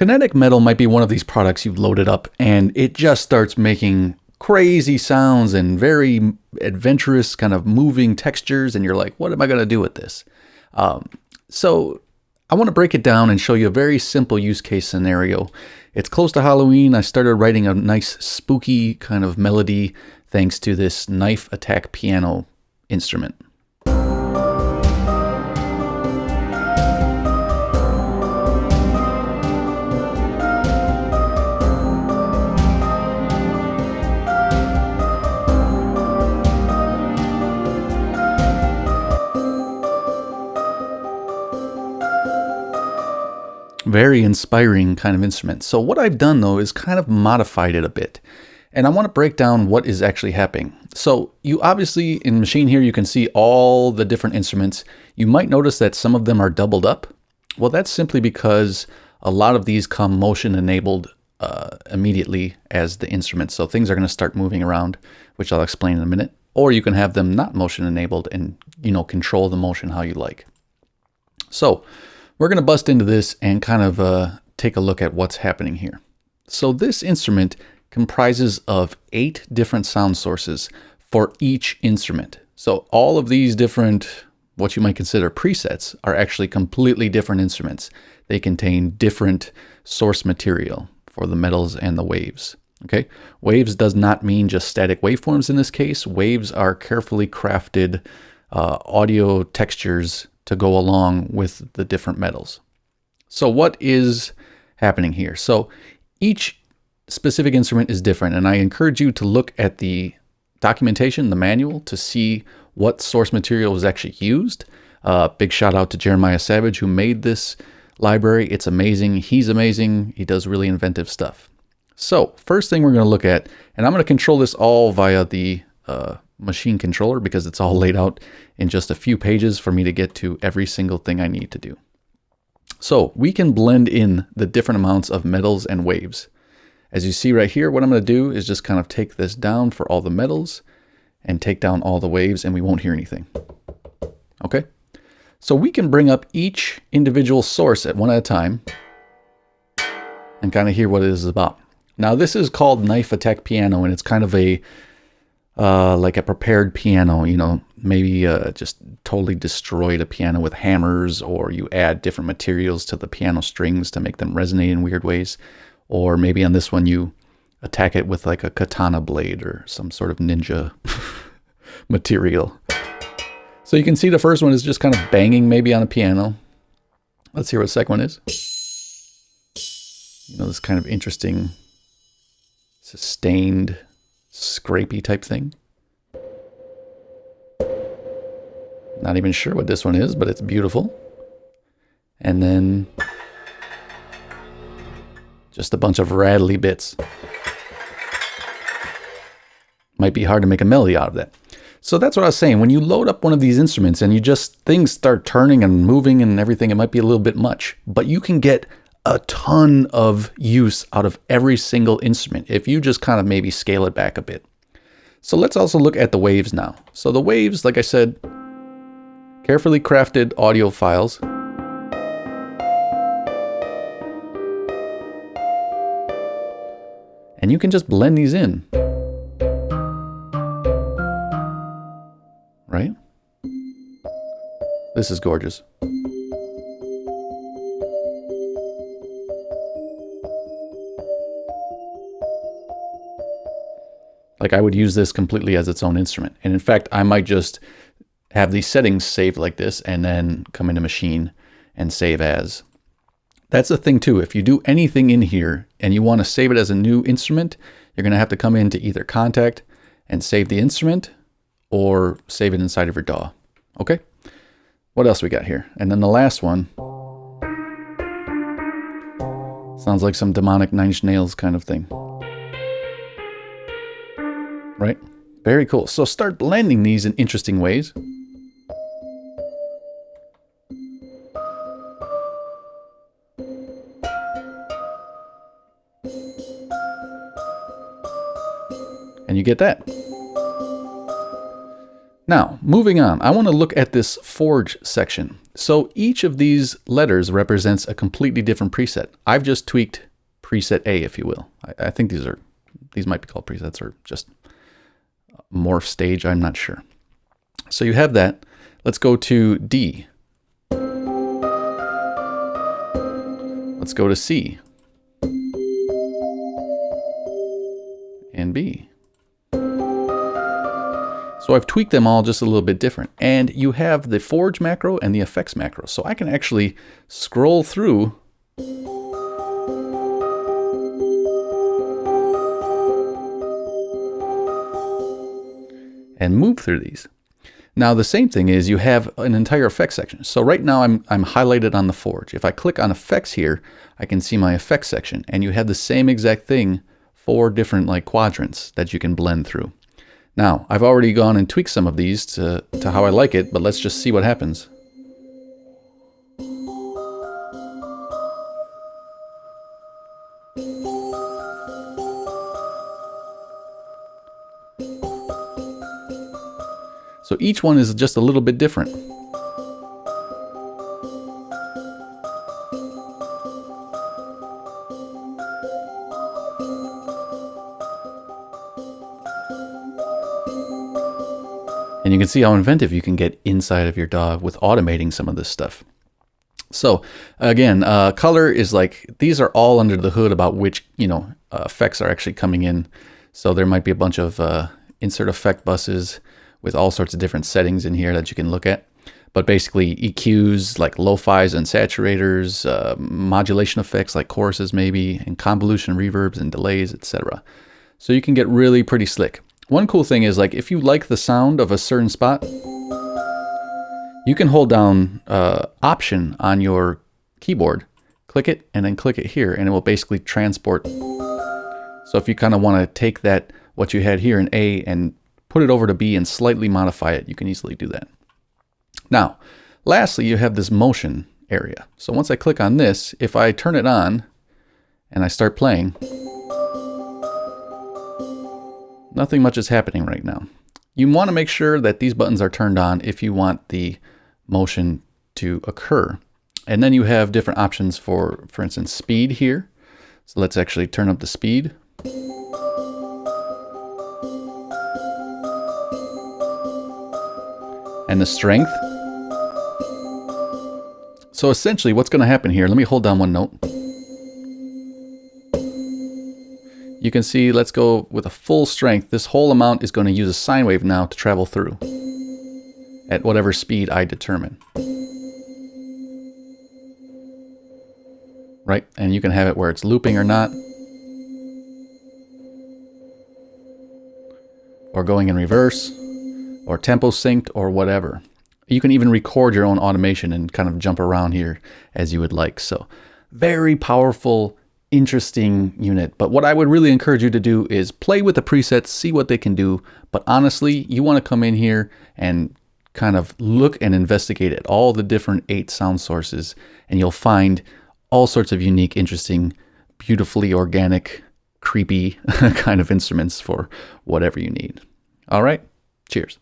Kinetic metal might be one of these products you've loaded up and it just starts making crazy sounds and very adventurous kind of moving textures, and you're like, what am I going to do with this? So I want to break it down and show you a very simple use case scenario. It's close to Halloween. I started writing a nice spooky kind of melody thanks to this knife attack piano instrument. Very inspiring kind of instrument. So what I've done though is kind of modified it a bit. And I want to break down what is actually happening. So you obviously in Machine here, you can see all the different instruments. You might notice that some of them are doubled up. Well, that's simply because a lot of these come motion enabled immediately as the instruments. So things are going to start moving around, which I'll explain in a minute. Or you can have them not motion enabled and, control the motion how you like. So we're going to bust into this and kind of take a look at what's happening here. So this instrument comprises of 8 different sound sources for each instrument. So all of these different, what you might consider presets, are actually completely different instruments. They contain different source material for the metals and the waves. Okay, waves does not mean just static waveforms in this case. Waves are carefully crafted audio textures to go along with the different metals. So what is happening here? So each specific instrument is different, and I encourage you to look at the documentation, the manual, to see what source material was actually used. Big shout out to Jeremiah Savage who made this library. It's amazing. He's amazing. He does really inventive stuff. So first thing we're going to look at, and I'm going to control this all via the machine controller because it's all laid out in just a few pages for me to get to every single thing I need to do. So we can blend in the different amounts of metals and waves. As you see right here, what I'm going to do is just kind of take this down for all the metals and take down all the waves, and we won't hear anything. Okay? So we can bring up each individual source at one at a time and kind of hear what it is about. Now this is called Knife Attack Piano, and it's kind of a like a prepared piano, maybe just totally destroyed a piano with hammers, or you add different materials to the piano strings to make them resonate in weird ways. Or maybe on this one, you attack it with like a katana blade or some sort of ninja material. So you can see the first one is just kind of banging maybe on a piano. Let's hear what the second one is. This kind of interesting sustained scrapey type thing. Not even sure what this one is, but it's beautiful. And then just a bunch of rattly bits. Might be hard to make a melody out of that. So that's what I was saying. When you load up one of these instruments and things start turning and moving and everything, it might be a little bit much, but you can get a ton of use out of every single instrument if you just kind of maybe scale it back a bit. So let's also look at the waves now. So the waves, like I said, carefully crafted audio files. And you can just blend these in. Right? This is gorgeous. Like I would use this completely as its own instrument. And in fact, I might just have these settings saved like this and then come into Machine and save as. That's the thing too. If you do anything in here and you want to save it as a new instrument, you're going to have to come into either Contact and save the instrument or save it inside of your DAW. Okay? What else we got here? And then the last one sounds like some demonic Nine Inch Nails kind of thing. Right? Very cool. So start blending these in interesting ways. And you get that. Now, moving on, I want to look at this forge section. So each of these letters represents a completely different preset. I've just tweaked preset A, if you will. I think these might be called presets or just morph stage, I'm not sure. So you have that. Let's go to D. Let's go to C. And B. So I've tweaked them all just a little bit different. And you have the forge macro and the effects macro. So I can actually scroll through and move through these. Now the same thing is you have an entire effects section. So right now I'm highlighted on the forge. If I click on effects here, I can see my effects section, and you have the same exact thing, 4 different like quadrants that you can blend through. Now, I've already gone and tweaked some of these to how I like it, but let's just see what happens. So each one is just a little bit different. And you can see how inventive you can get inside of your DAW with automating some of this stuff. So again, color is like, these are all under the hood about which, effects are actually coming in. So there might be a bunch of insert effect buses with all sorts of different settings in here that you can look at. But basically EQs like lo-fis and saturators, modulation effects like choruses maybe, and convolution reverbs and delays, etc. So you can get really pretty slick. One cool thing is, like, if you like the sound of a certain spot, you can hold down Option on your keyboard, click it, and then click it here, and it will basically transport. So if you kind of want to take that, what you had here in A, and put it over to B and slightly modify it, you can easily do that. Now, lastly, you have this motion area. So once I click on this, if I turn it on and I start playing, nothing much is happening right now. You want to make sure that these buttons are turned on if you want the motion to occur. And then you have different options for instance, speed here. So let's actually turn up the speed. And the strength. So essentially what's going to happen here, let me hold down one note. You can see, let's go with a full strength. This whole amount is going to use a sine wave now to travel through at whatever speed I determine. Right? And you can have it where it's looping or not, or going in reverse, or tempo synced, or whatever. You can even record your own automation and kind of jump around here as you would like. So very powerful, interesting unit. But what I would really encourage you to do is play with the presets, see what they can do. But honestly, you want to come in here and kind of look and investigate at all the different 8 sound sources, and you'll find all sorts of unique, interesting, beautifully organic, creepy kind of instruments for whatever you need. All right, cheers.